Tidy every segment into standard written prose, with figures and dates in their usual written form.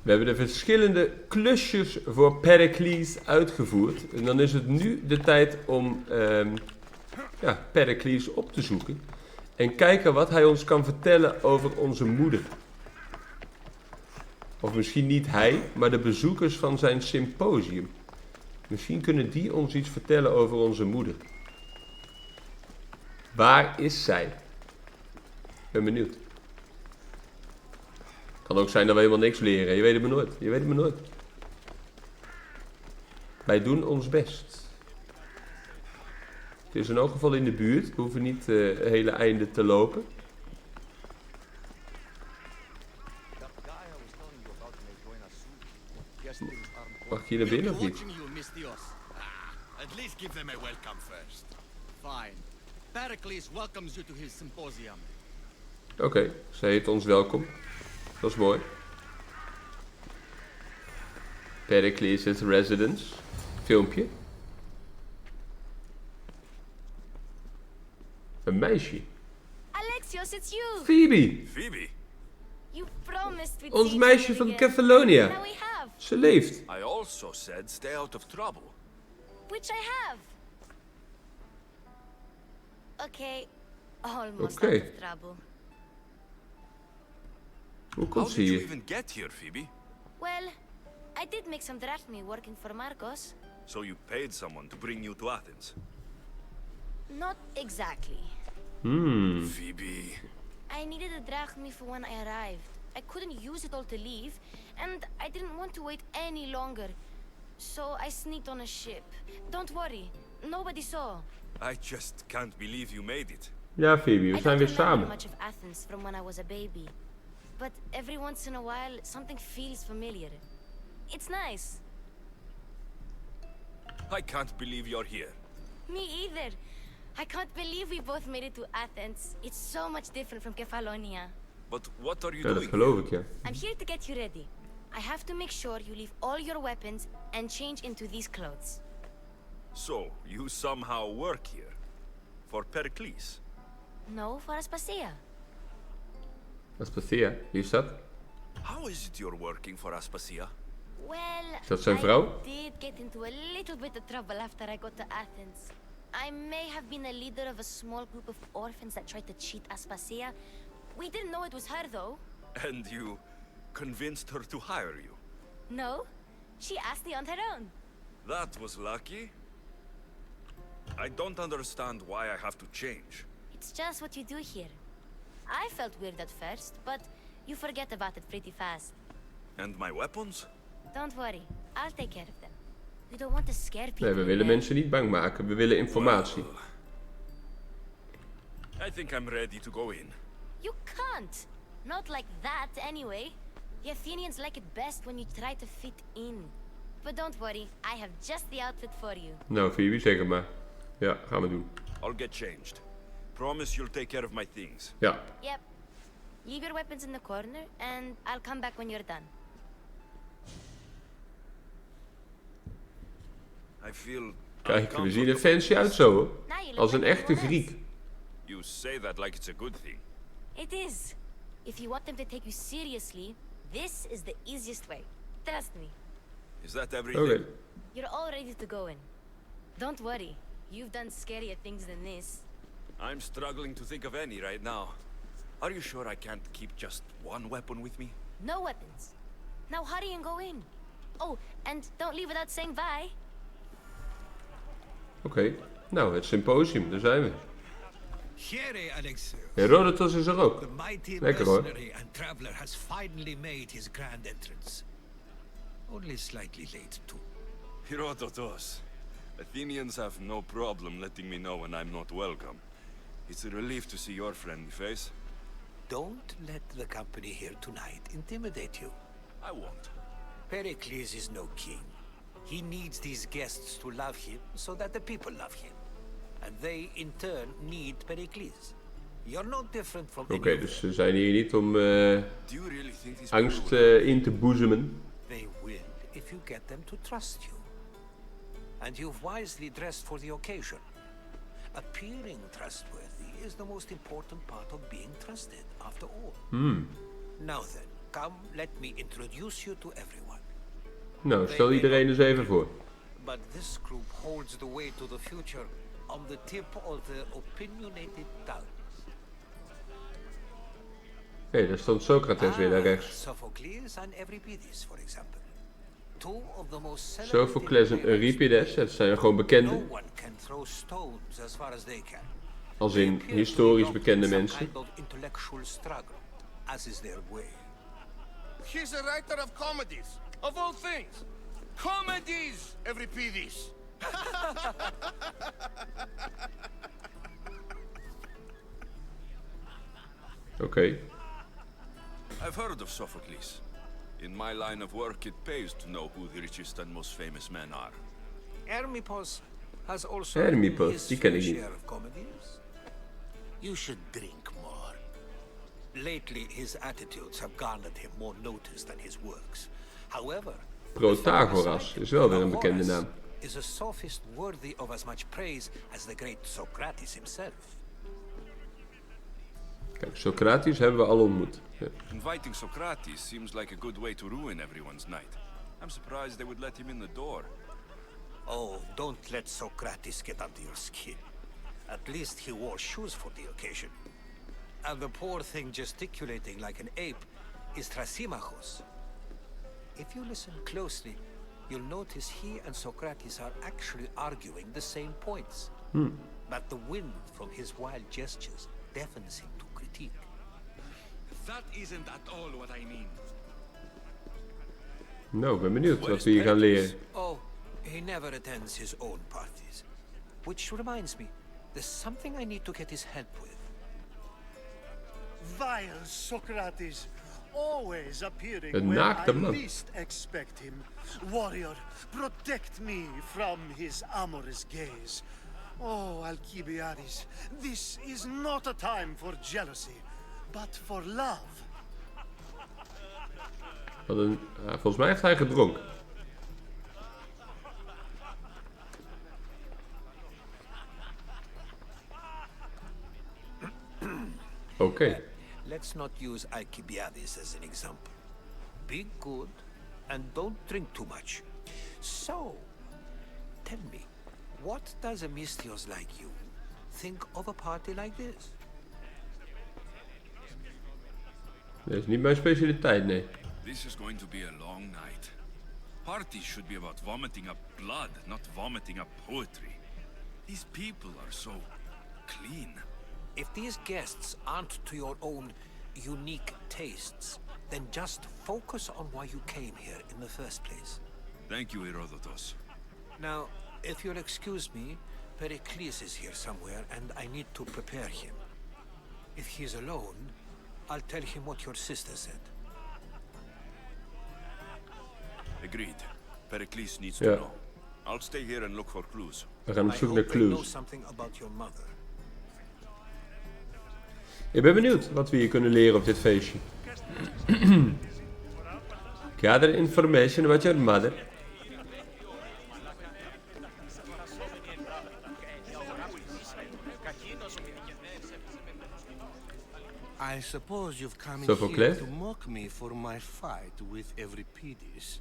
We hebben de verschillende klusjes voor Perikles uitgevoerd. En dan is het nu de tijd om Perikles op te zoeken. En kijken wat hij ons kan vertellen over onze moeder. Of misschien niet hij, maar de bezoekers van zijn symposium. Misschien kunnen die ons iets vertellen over onze moeder. Waar is zij? Ik ben benieuwd. Kan ook zijn dat we helemaal niks leren. Je weet het maar nooit. Je weet het maar nooit. Wij doen ons best. Het is in elk geval in de buurt. We hoeven niet het hele einde te lopen. Mag ik hier naar binnen of niet? At least give them a welcome first. Fine. Perikles welcomes you to his symposium. Oké, ze heet ons welkom. Dat is mooi. Perikles' residence. Filmpje. Een meisje. Alexios, it's you. Phoebe. Phoebe? You promised we'd Ons see meisje each van other again. Kefalonia. Now we have. Ze leeft. I also said stay out of trouble. Which I have. Okay, almost Okay. out of trouble. Hoe How komt did ze you hier? even get here, Phoebe? Well, I did make some drachmi working for Marcos. So you paid someone to bring you to Athens? Not exactly. Phoebe... I needed a drachmi for when I arrived. I couldn't use it all to leave, and I didn't want to wait any longer. So I sneaked on a ship. Don't worry, nobody saw. I just can't believe you made it. Ja, Phoebe, we I zijn don't weer remember samen. much of Athens from when I was a baby. But every once in a while, something feels familiar. It's nice. I can't believe you're here. Me either. I can't believe we both made it to Athens. It's so much different from Kefalonia. But what are you Ja, dat doing? geloof ik, ja. I'm here to get you ready. I have to make sure you leave all your weapons and change into these clothes. So, you somehow work here? For Perikles? No, for Aspasia. Aspasia, wie is dat? How is it you're working for Aspasia? Well, Is dat zijn vrouw? I did get into a little bit of trouble after I got to Athens. I may have been a leader of a small group of orphans that tried to cheat Aspasia. We didn't know it was her, though. And you convinced her to hire you? No, she asked me on her own. That was lucky. I don't understand why I have to change. It's just what you do here. I felt weird at first, but you forget about it pretty fast. And my weapons? Don't worry, I'll take care of them. We don't want to scare people. Nee, we willen man. mensen niet bang maken. We willen informatie. I think I'm ready to go in. You can't. Not like that, anyway. The Athenians like it best when you try to fit in. But don't worry, I have just the outfit for you. Nou, Phoebe, zeg het maar. Ja, gaan we doen. I'll get changed. Promise you'll take care of my things. Ja. Yep. Leave your weapons in the corner, and I'll come back when you're done. I feel Kijk, we zien er fancy uit zo, hoor. Now you look Als een like echte everyone else. Griek. You say that like it's a good thing. It is. If you want them to take you seriously, this is the easiest way. Trust me. Is that everything? Oké. You're all ready to go in. Don't worry. You've done scarier things than this. I'm struggling to think of any right now. Are you sure I can't keep just one weapon with me? No weapons. Now hurry and go in. Oh, and don't leave without saying bye. Oké. Nou, het symposium, daar zijn we. Here, Alexios. Herodotus is er ook. The mighty Lekker hoor. mercenary and traveler has finally made his grand entrance. Only slightly late, too. Herodotus. Athenians have no problem letting me know when I'm not welcome. It's a relief to see your friendly face. Don't let the company here tonight intimidate you. I won't. Pericles is no king. He needs these guests to love him so that the people love him. And they, in turn, need Pericles. You're no different from Oké, dus ze zijn hier niet om Do you really think these angst people will- in te boezemen. They will if you get them to trust you. And you've wisely dressed for the occasion. Appearing trustworthy is the most important part of being trusted, after all. Now then, Come, let me introduce you to everyone. Nou, stel iedereen eens even voor. But this group holds the way to the future on the tip of their opinionated tongue. Hé, daar stond Socrates weer daar rechts. Sophocles and Euripides, for example. Two of the most Sophocles en Euripides, dat zijn gewoon No bekende. one can throw stones as far as they can. Als They in appear to historisch belong bekende in some mensen. kind of intellectual struggle, as is their way. He's a writer of comedies, of all things. Comedies, Euripides. Oké. I've heard of Sophocles. In my line of work, it pays to know who the richest and most famous men are. Hermippos has also Hermippos, written his die ken ik fair niet. share of comedies. You should drink more. Lately, his attitudes have garnered him more notice than his works. However, Protagoras is wel weer een bekende naam. is a sophist worthy of as much praise as the great Socrates himself. Kijk, Socrates hebben we al ontmoet. Ja. Inviting Socrates seems like a good way to ruin everyone's night. I'm surprised they would let him in the door. Oh, don't let Socrates get under your skin. At least he wore shoes for the occasion. And the poor thing gesticulating like an ape is Thrasymachos. If you listen closely, you'll notice he and Socrates are actually arguing the same points. But the wind from his wild gestures deafens him to critique. That isn't at all what I mean. Nou, ik ben benieuwd wat we hier gaan leren. Oh, he never attends his own parties. Which reminds me, there's something I need to get his help with. Vile Socrates, always appearing Een where naakte I man. least expect him. Warrior, protect me from his amorous gaze. Oh, Alcibiades, this is not a time for jealousy, but for love. Wat een, volgens mij heeft hij gedronken. Oké. Let's not use Alcibiades as an example. Be good and don't drink too much. So, tell me, what does a Mystios like you think of a party like this? Dat is niet mijn specialiteit, nee. This is going to be a long night. Parties should be about vomiting up blood, not vomiting up poetry. These people are so clean. If these guests aren't to your own unique tastes, then just focus on why you came here in the first place. Thank you, Herodotus. Now, if you'll excuse me, Perikles is here somewhere, and I need to prepare him. If he's alone, I'll tell him what your sister said. Agreed. Pericles needs to Ja. know. I'll stay here and look for clues. We gaan op I zoek naar hope I know clues. something about your mother. Ik ben benieuwd wat we hier kunnen leren op dit feestje. Gather information about your mother. I suppose you've come Sophocles? here to mock me for my fight with Euripides.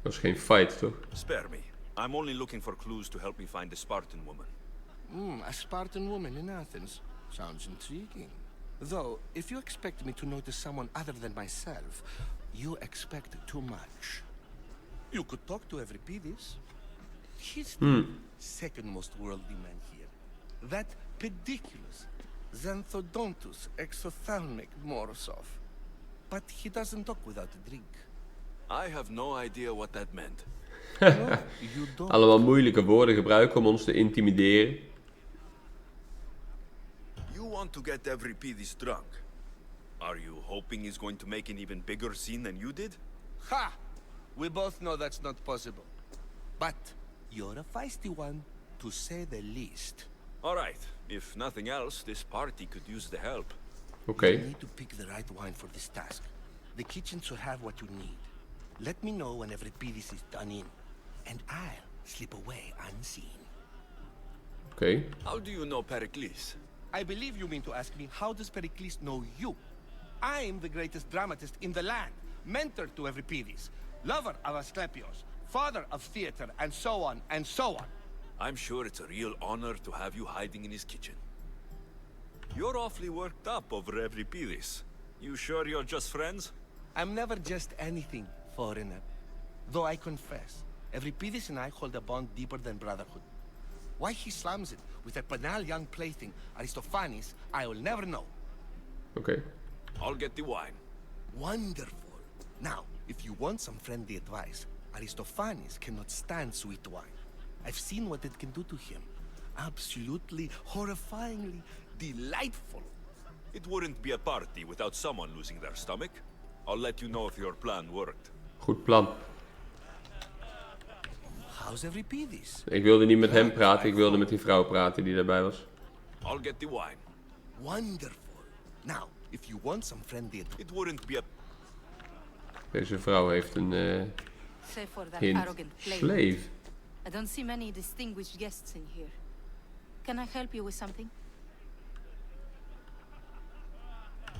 Dat is geen fight, toch? Spare me. I'm only looking for clues to help me find the Spartan woman. A Spartan woman in Athens. Sounds intriguing. Though, if you expect me to notice someone other than myself, you expect too much. You could talk to Euripides. He's the second most worldly man here. That pediculous, xanthodontus, exophthalmic Morosov. But he doesn't talk without a drink. I have no idea what that meant. No, you don't. Allemaal moeilijke woorden gebruiken om ons te intimideren. You want to get Euripides drunk. Are you hoping he's going to make an even bigger scene than you did? Ha! We both know that's not possible. But you're a feisty one, to say the least. All right. If nothing else, this party could use the help. Oké. You need to pick the right wine for this task. The kitchen should have what you need. Let me know when Euripides is done in, and I'll slip away unseen. Oké. How do you know Pericles? I believe you mean to ask me, how does Perikles know you? I'm the greatest dramatist in the land, mentor to Euripides, lover of Asclepios, father of theater, and so on, and so on. I'm sure it's a real honor to have you hiding in his kitchen. You're awfully worked up over Euripides. You sure you're just friends? I'm never just anything, foreigner. Though I confess, Euripides and I hold a bond deeper than brotherhood. Why he slams it with a banal young plaything, Aristophanes, I will never know. Oké. I'll get the wine. Wonderful. Now, if you want some friendly advice, Aristophanes cannot stand sweet wine. I've seen what it can do to him. Absolutely, horrifyingly delightful. It wouldn't be a party without someone losing their stomach. I'll let you know if your plan worked. Goed plan. How's Euripides? Ik wilde niet met hem praten, ik wilde met die vrouw praten die daarbij was. I'll get the wine. Wonderful. Now, if you want some friendly advice... It wouldn't be a... Deze vrouw heeft een Save for that hint. arrogant player. Slave. I don't see many distinguished guests in here. Can I help you with something?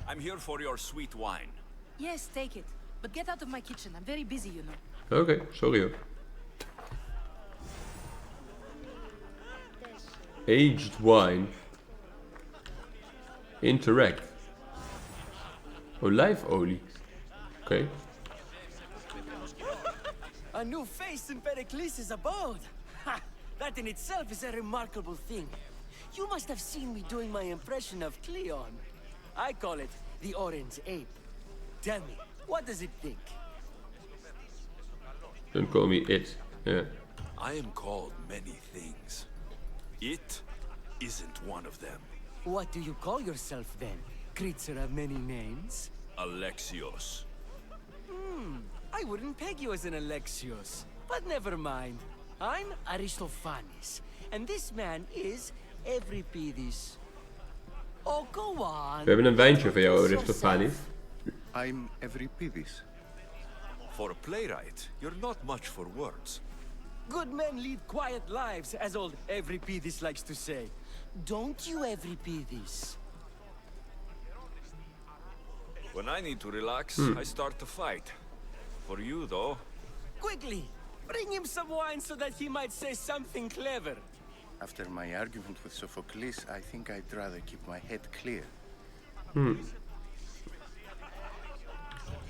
I'm here for your sweet wine. Yes, take it. But get out of my kitchen. I'm very busy, you know. Oké, sorry hoor. Aged wine. Interact. Olijfolie. Oké. A new face in Perikles' abode. Ha! That in itself is a remarkable thing. You must have seen me doing my impression of Cleon. I call it the orange ape. Tell me, what does it think? Dan call me it. Ja. I am called many things. It isn't one of them. What do you call yourself then? Creature of many names? Alexios. I wouldn't peg you as an Alexios. But never mind. I'm Aristophanes. And this man is Euripides. Oh, go on. We hebben een wijntje voor jou, Aristophanes. I'm Euripides. For a playwright, you're not much for words. Good men lead quiet lives, as old Euripides likes to say. Don't you, Euripides? When I need to relax, I start to fight. For you, though, Quickly, bring him some wine so that he might say something clever. After my argument with Sophocles, I think I'd rather keep my head clear.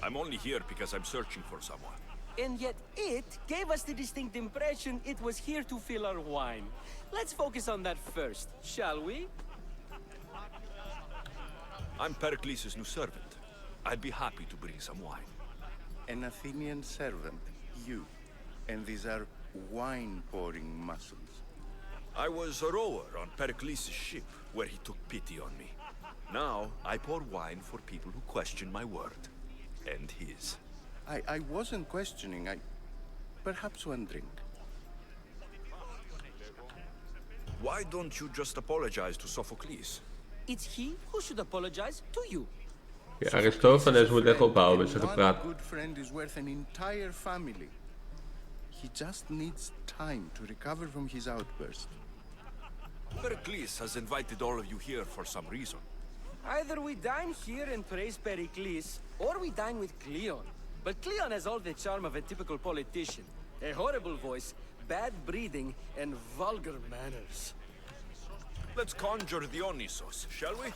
I'm only here because I'm searching for someone. And yet it gave us the distinct impression it was here to fill our wine. Let's focus on that first, shall we? I'm Perikles' new servant. I'd be happy to bring some wine. An Athenian servant, you. And these are wine-pouring muscles. I was a rower on Perikles' ship, where he took pity on me. Now, I pour wine for people who question my word. And his. I wasn't questioning, perhaps one drink. Why don't you just apologize to Sophocles? It's he who should apologize to you. Ja, Aristophanes moet echt ophouden met zijn One gepraat. good friend is worth an entire family. He just needs time to recover from his outburst. Perikles has invited all of you here for some reason. Either we dine here and praise Perikles, or we dine with Cleon. But Cleon has all the charm of a typical politician. A horrible voice, bad breeding, and vulgar manners. Let's conjure Dionysos, shall we?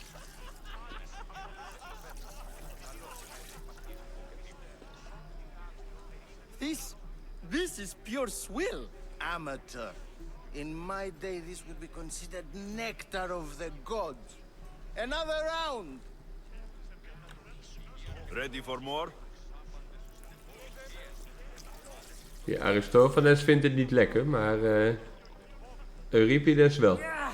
This is pure swill. Amateur. In my day, this would be considered nectar of the gods. Another round! Ready for more? Ja, Aristophanes vindt het niet lekker, maar Euripides wel. Yeah,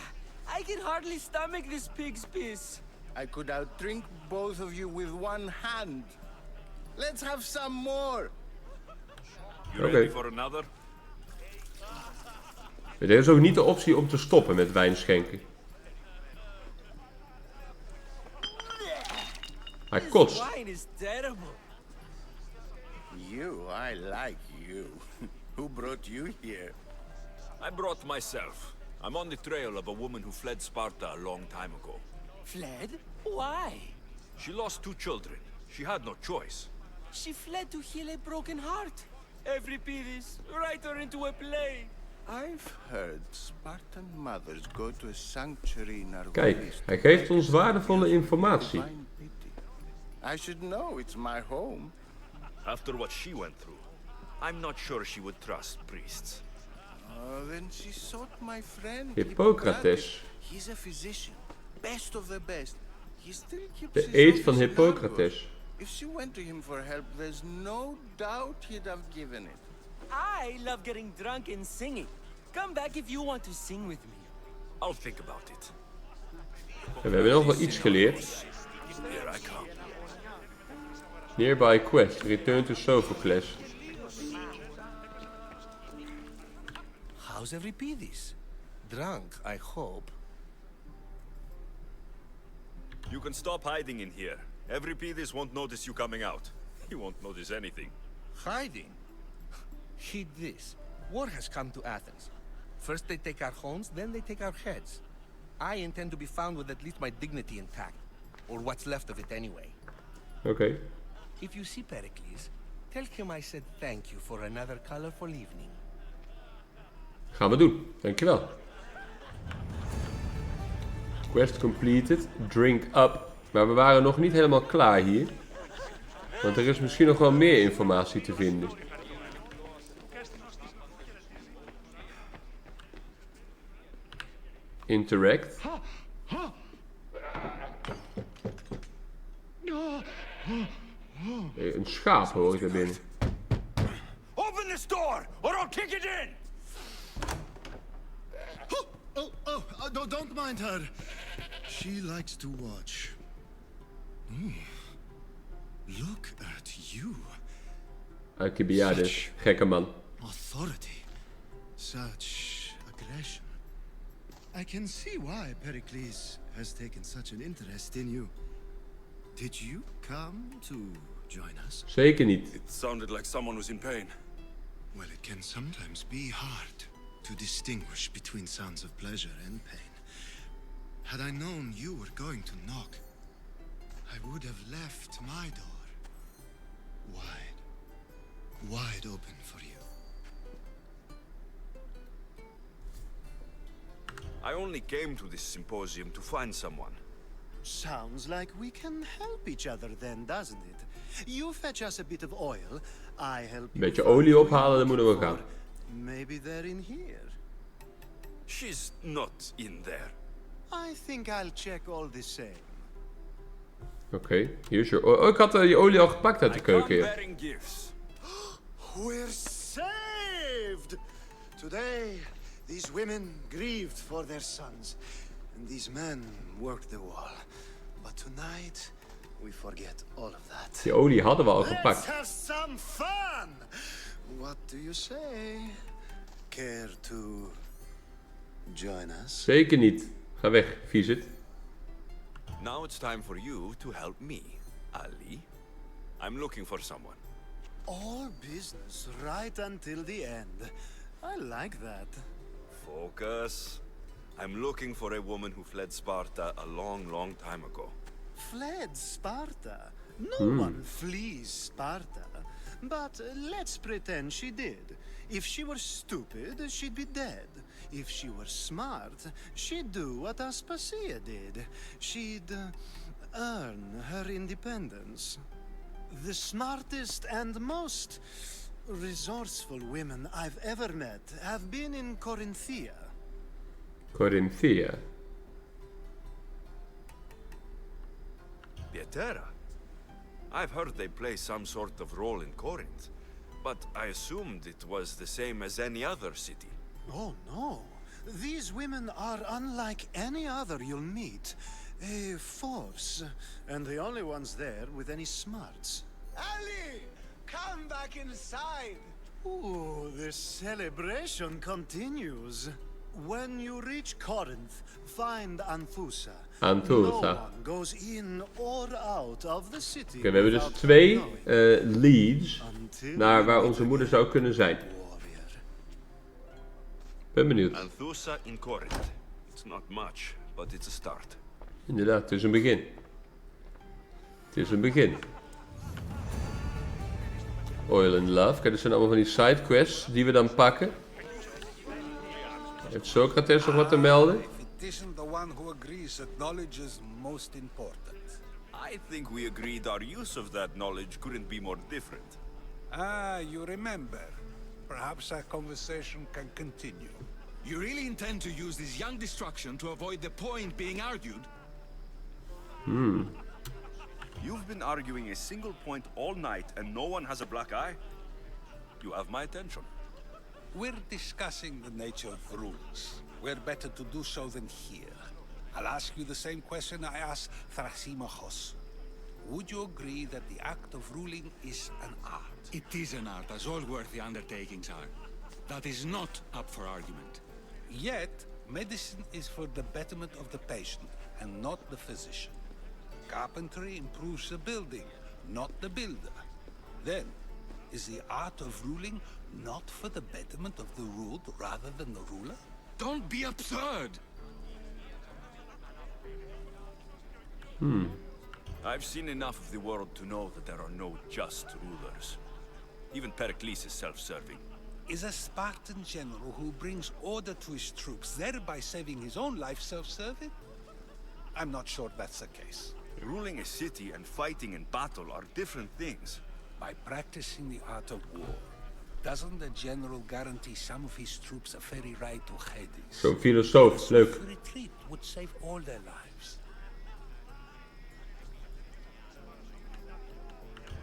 I can hardly stomach this pig's piss. I could outdrink both of you with one hand. Let's have some more! You ready for another? Er is ook niet de optie om te stoppen met wijn schenken. Hij This kotst. wine is terrible. You, I like you. Who brought you here? I brought myself. I'm on the trail of a woman who fled Sparta a long time ago. Fled? Why? She lost 2 children. She had no choice. She fled to heal a broken heart. Euripides, write her into a play. I've heard Spartan mothers go to a sanctuary in our Kijk, hij geeft ons waardevolle informatie. I should know, it's my home. After what she went through, I'm not sure she would trust priests. Then she sought my friend Hippocrates. He's a physician, best of the best. He still keeps De his eed van office in Hippocrates. Argos. If she went to him for help, there's no doubt he'd have given it. I love getting drunk and singing. Come back if you want to sing with me. I'll think about it. En we hebben nog wel iets geleerd. Here I come. Nearby quest. Return to Sophocles. How's Euripides? Drunk, I hope. You can stop hiding in here. Euripides won't notice you coming out. He won't notice anything. Hiding? Heed this. War has come to Athens. First they take our homes, then they take our heads. I intend to be found with at least my dignity intact. Or what's left of it anyway. Oké. If you see Perikles, tell him I said thank you for another colorful evening. Gaan we doen. Dankjewel. Quest completed. Drink up. Maar we waren nog niet helemaal klaar hier. Want er is misschien nog wel meer informatie te vinden. Interact. Een schaap hoor ik daar binnen. Open this door, or I'll kick it in! No, don't mind her. She likes to watch. Look at you. Alcibiades, gekke man. Authority. Such aggression. I can see why Perikles has taken such an interest in you. Did you come to join us? Zeker niet. It sounded like someone was in pain. Well, it can sometimes be hard to distinguish between sounds of pleasure and pain. Had I known you were going to knock, I would have left my door wide open for you. I only came to this symposium to find someone. Sounds like we can help each other then, doesn't it? You fetch us a bit of oil, I help you. Beetje olie ophalen, dan moeten we gaan. Maybe they're in here. She's not in there. I think I'll check all the same. Oké, hier is je olie. Oh, ik had die olie al gepakt uit de keuken. Ja. Bearing gifts. We're saved! Today, these women grieved for their sons, and these men worked the wall. But tonight, we forget all of that. Die olie hadden we al Let's gepakt. have some fun! What do you say? Care to join us? Zeker niet. Ga weg, viezit. Now it's time for you to help me, Ali. I'm looking for someone. All business right until the end. I like that. Focus. I'm looking for a woman who fled Sparta a long, long time ago. Fled Sparta? No one flees Sparta. But let's pretend she did. If she were stupid, she'd be dead. If she were smart, she'd do what Aspasia did. She'd earn her independence. The smartest and most resourceful women I've ever met have been in Corinthia. Corinthia. Pietera. I've heard they play some sort of role in Corinth, but I assumed it was the same as any other city. Oh no. These women are unlike any other you'll meet. A force, and the only ones there with any smarts. Ali! Come back inside! Ooh, the celebration continues. When you reach Corinth, find Anthusa. Anthusa. No one goes in or out of the city. Oké, we hebben dus 2 leads naar waar onze moeder zou kunnen zijn. Ben benieuwd. Anthusa in Corinth. It's not much, but it's a start. Inderdaad, het is een begin. Het is een begin. Oil and Love. Kijk, dit zijn allemaal van die sidequests die we dan pakken. Heeft Socrates nog wat te melden? If it isn't the one who agrees that knowledge is most important. I think we agreed our use of that knowledge couldn't be more different. Ah, you remember. Perhaps our conversation can continue. You really intend to use this young destruction to avoid the point being argued? You've been arguing a single point all night and no one has a black eye? You have my attention. We're discussing the nature of rules. Where better to do so than here? I'll ask you the same question I asked Thrasymachos. Would you agree that the act of ruling is an art? It is an art, as all worthy undertakings are. That is not up for argument. Yet, medicine is for the betterment of the patient and not the physician. Carpentry improves the building, not the builder. Then, is the art of ruling not for the betterment of the ruled rather than the ruler? Don't be absurd! I've seen enough of the world to know that there are no just rulers. Even Perikles is self-serving. Is a Spartan general who brings order to his troops, thereby saving his own life, self-serving? I'm not sure that's the case. Ruling a city and fighting in battle are different things. By practicing the art of war, doesn't the general guarantee some of his troops a ferry ride to Hades? Zo'n filosoof, leuk. A retreat would save all their lives.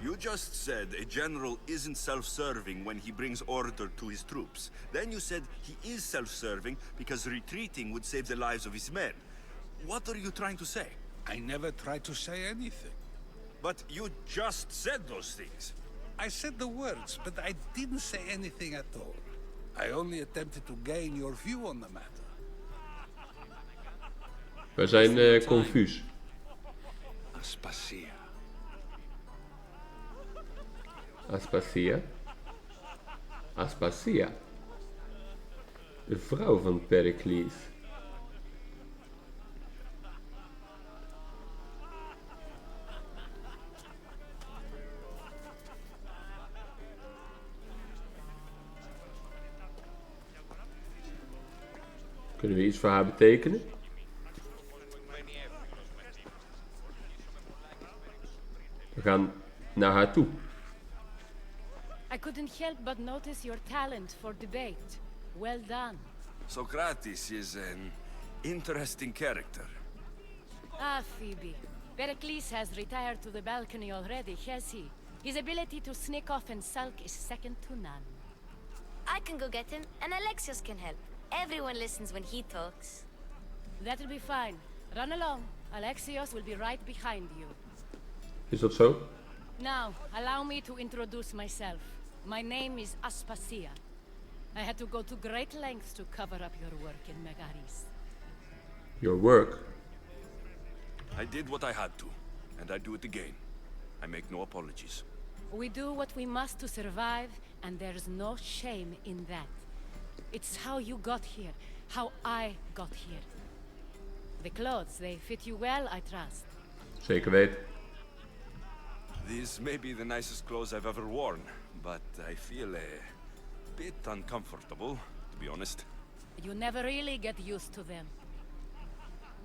You just said a general isn't self-serving when he brings order to his troops. Then you said he is self-serving because retreating would save the lives of his men. What are you trying to say? I never tried to say anything. But you just said those things. I said the words, but I didn't say anything at all. I only attempted to gain your view on the matter. We zijn confuus. Aspasia. Aspasia. Aspasia. De vrouw van Perikles. Kunnen we iets voor haar betekenen? We gaan naar haar toe. I couldn't help but notice your talent for debate. Well done. Socrates is an interesting character. Ah, Phoebe. Pericles has retired to the balcony already, has he? His ability to sneak off and sulk is second to none. I can go get him, and Alexios can help. Everyone listens when he talks. That'll be fine. Run along. Alexios will be right behind you. Is dat zo? Now, allow me to introduce myself. My name is Aspasia. I had to go to great lengths to cover up your work in Megaris. Your work? I did what I had to, and I do it again. I make no apologies. We do what we must to survive, and there's no shame in that. It's how you got here, how I got here. The clothes, they fit you well, I trust. Zeker weten. These may be the nicest clothes I've ever worn, but I feel a bit uncomfortable, to be honest. You never really get used to them.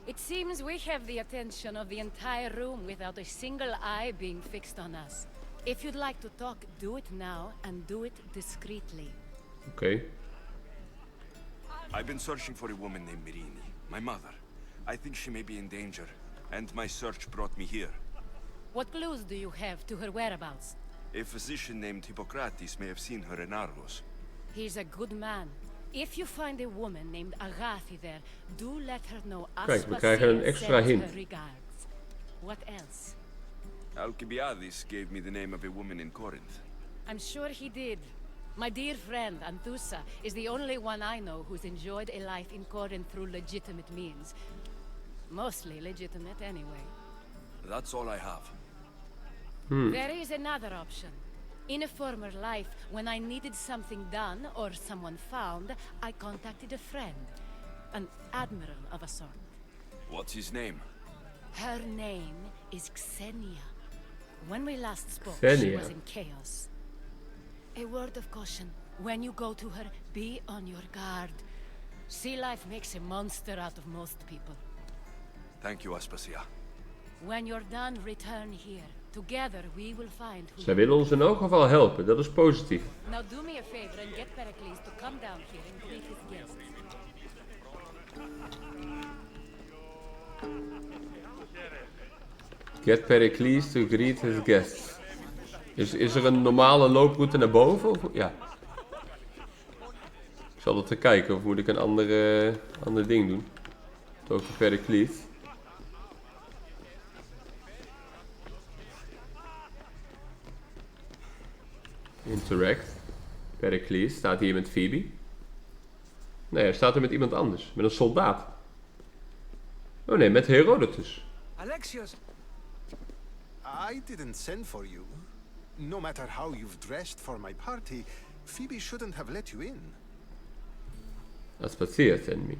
It seems we have the attention of the entire room without a single eye being fixed on us. If you'd like to talk, do it now, and do it discreetly. Okay. I've been searching for a woman named Myrrine, my mother. I think she may be in danger, and my search brought me here. What clues do you have to her whereabouts? A physician named Hippocrates may have seen her in Argos. He's a good man. If you find a woman named Agathi there, do let her know Kijk, we krijgen een extra hint. her regards. What else? Alcibiades gave me the name of a woman in Corinth. I'm sure he did. My dear friend, Anthusa, is the only one I know who's enjoyed a life in Corinth through legitimate means. Mostly legitimate, anyway. That's all I have. There is another option. In a former life, when I needed something done or someone found, I contacted a friend. An admiral of a sort. What's his name? Her name is Xenia. When we last spoke, she Xenia. was in chaos. A word of caution. When you go to her, be on your guard. Sea life makes a monster out of most people. Thank you, Aspasia. When you're done, return here. Together we will find who Zij willen ons in elk geval helpen, dat is positief. Now do me a favor and get Perikles to come down here and greet his guests. Get Perikles to greet his guests. Is er een normale looproute naar boven? Of? Ja. Ik zal er te kijken of moet ik een ander ding doen. Over Perikles. Interact. Perikles staat hier met Phoebe. Nee, hij staat er met iemand anders. Met een soldaat. Oh nee, met Herodotus. Alexios! I didn't send for you. No matter how you've dressed for my party, Phoebe shouldn't have let you in. Aspasia sent me.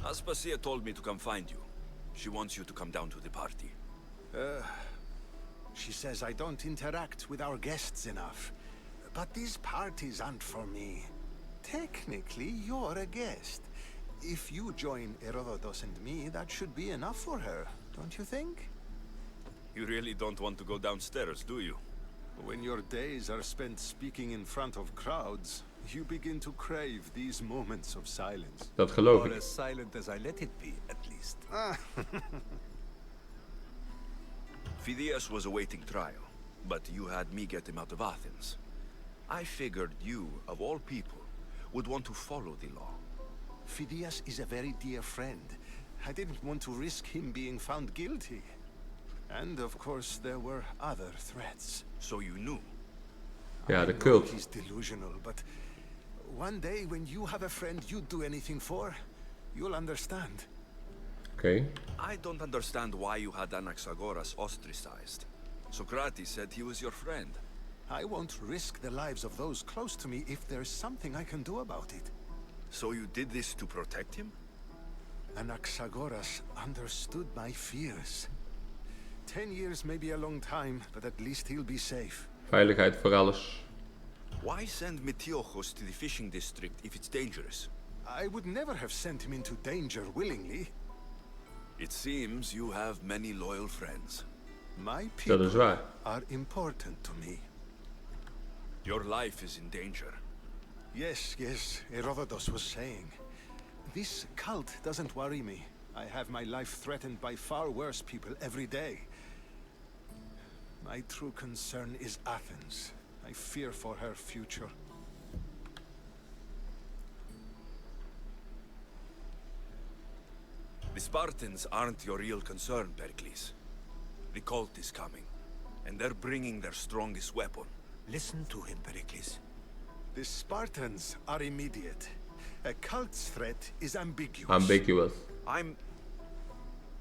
Aspasia told me to come find you. She wants you to come down to the party. She says I don't interact with our guests enough. But these parties aren't for me. Technically, you're a guest. If you join Herodotus and me, that should be enough for her, don't you think? You really don't want to go downstairs, do you? When your days are spent speaking in front of crowds, you begin to crave these moments of silence. Dat geloof Or ik. as silent as I let it be, at least. Phidias was awaiting trial, but you had me get him out of Athens. I figured you, of all people, would want to follow the law. Phidias is a very dear friend. I didn't want to risk him being found guilty. And of course, there were other threats. So you knew? Ja, de I know cult. he's delusional, but one day when you have a friend you'd do anything for, you'll understand. Oké. I don't understand why you had Anaxagoras ostracized. Socrates said he was your friend. I won't risk the lives of those close to me if there's something I can do about it. So you did this to protect him? Anaxagoras understood my fears. 10 years may be a long time, but at least he'll be safe. Veiligheid voor alles. Why send Metiochos to the fishing district if it's dangerous? I would never have sent him into danger willingly. It seems you have many loyal friends. My Dat is people waar. are important to me. Your life is in danger. Yes, Herodotus was saying. This cult doesn't worry me. I have my life threatened by far worse people every day. My true concern is Athens. I fear for her future. The Spartans aren't your real concern, Perikles. The cult is coming, and they're bringing their strongest weapon. Listen to him, Perikles. The Spartans are immediate. A cult's threat is ambiguous. Ambiguous. I'm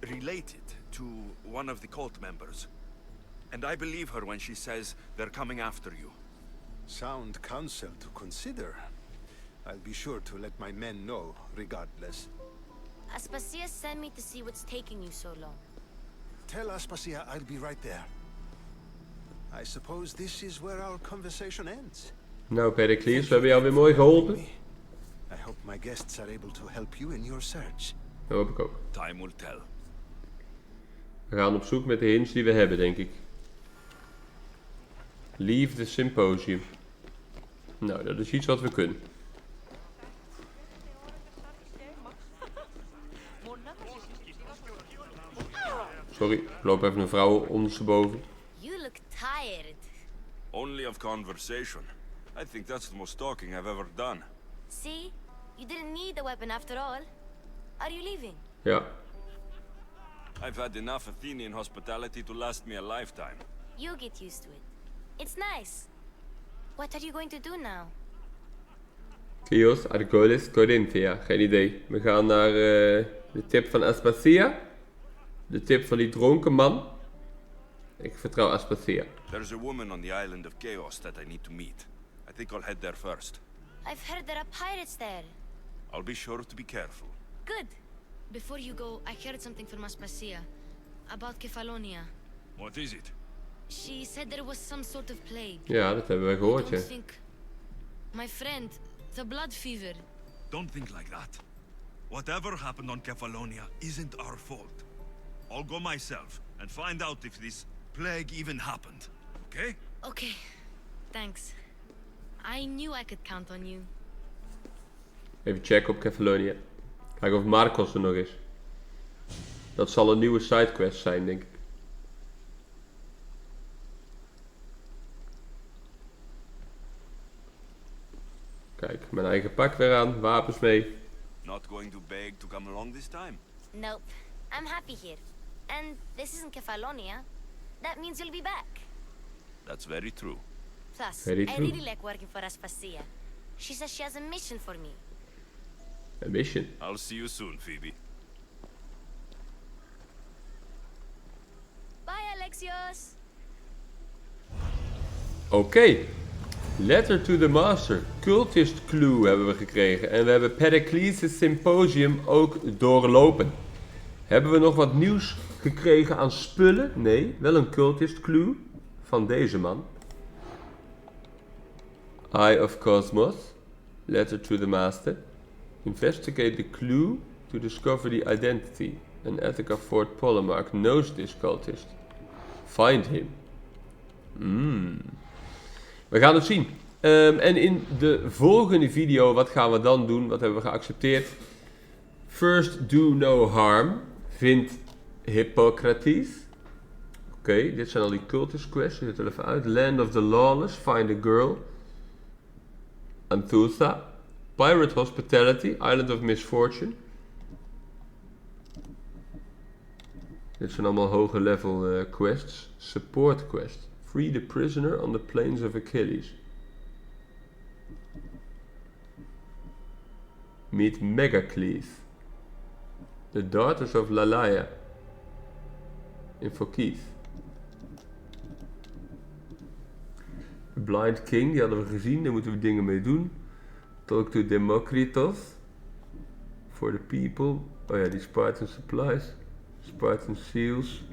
related to one of the cult members, and I believe her when she says they're coming after you. Sound counsel to consider. I'll be sure to let my men know, regardless. Aspasia sent me to see what's taking you so long. Tell Aspasia I'll be right there. I suppose this is where our conversation ends. Nou Perikles, we hebben jou weer mooi geholpen. I hope my guests are able to help you in your search. Dat hoop ik ook. Time will tell. We gaan op zoek met de hints die we hebben, denk ik. Leave the Symposium. Nou, dat is iets wat we kunnen. Sorry, er loopt even een vrouw ondersteboven. You look tired. Only of conversation. I think that's the most talking I've ever done. See? You didn't need the weapon after all. Are you leaving? Ja. I've had enough Athenian hospitality to last me a lifetime. You get used to it. It's nice. What are you going to do now? Kleos, Argolis, Corinthia. Geen idee. We gaan naar de tip van Aspasia. De tip van die dronken man. Ik vertrouw Aspasia. There's a woman on the island of Chaos that I need to meet. I think I'll head there first. I've heard there are pirates there. I'll be sure to be careful. Good. Before you go, I heard something from Aspasia about Kefalonia. What is it? She said there was some sort of plague. Ja, dat hebben wij gehoord, ja. My friend, the blood fever. Don't think like that. Whatever happened on Kefalonia isn't our fault. I'll go myself and find out if this plague even happened. Okay? Okay. Thanks. I knew I could count on you. Even checken op Kefalonia. Kijken of Marcos er nog is. Dat zal een nieuwe sidequest zijn, denk ik. Kijk, mijn eigen pak weer aan, wapens mee. Not going to beg to come along this time? Nope. I'm happy here. And this isn't Kefalonia. That means you'll be back. That's very true. Plus, Very I true. really like working for Aspasia. She says she has a mission for me. A mission. I'll see you soon, Phoebe. Bye, Alexios. Oké. Letter to the Master. Cultist Clue hebben we gekregen. En we hebben Perikles' Symposium ook doorlopen. Hebben we nog wat nieuws gekregen aan spullen? Nee, wel een Cultist Clue van deze man. Eye of Cosmos. Letter to the Master. Investigate the clue to discover the identity. An Attica Fort Polemarch knows this cultist. Find him. We gaan het zien. En in de volgende video, wat gaan we dan doen? Wat hebben we geaccepteerd? First do no harm. Vind Hippocrates. Oké, dit zijn al die cultist quests. Zet er even uit. Land of the Lawless. Find a girl. Anthutha. Pirate Hospitality. Island of Misfortune. Dit zijn allemaal hoge level quests. Support quest. Free the prisoner on the plains of Achilles. Meet Megacles. The daughters of Lalaya. In Phokis. Blind King, die hadden we gezien. Daar moeten we dingen mee doen. Talk to Democritus. For the people. Oh ja, die Spartan supplies. Spartan seals.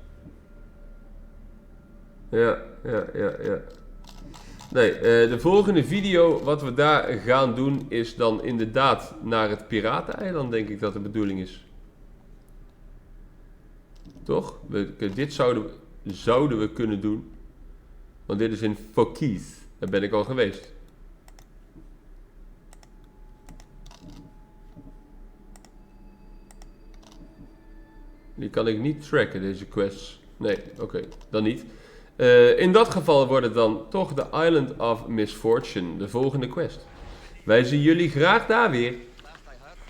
Ja. Nee, de volgende video wat we daar gaan doen is dan inderdaad naar het pirateneiland, denk ik dat de bedoeling is. Toch? Dit zouden we kunnen doen. Want dit is in Phokis. Daar ben ik al geweest. Die kan ik niet tracken, deze quests. Nee, oké, dan niet. In dat geval wordt het dan toch de Island of Misfortune, de volgende quest. Wij zien jullie graag daar weer.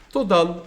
Tot dan!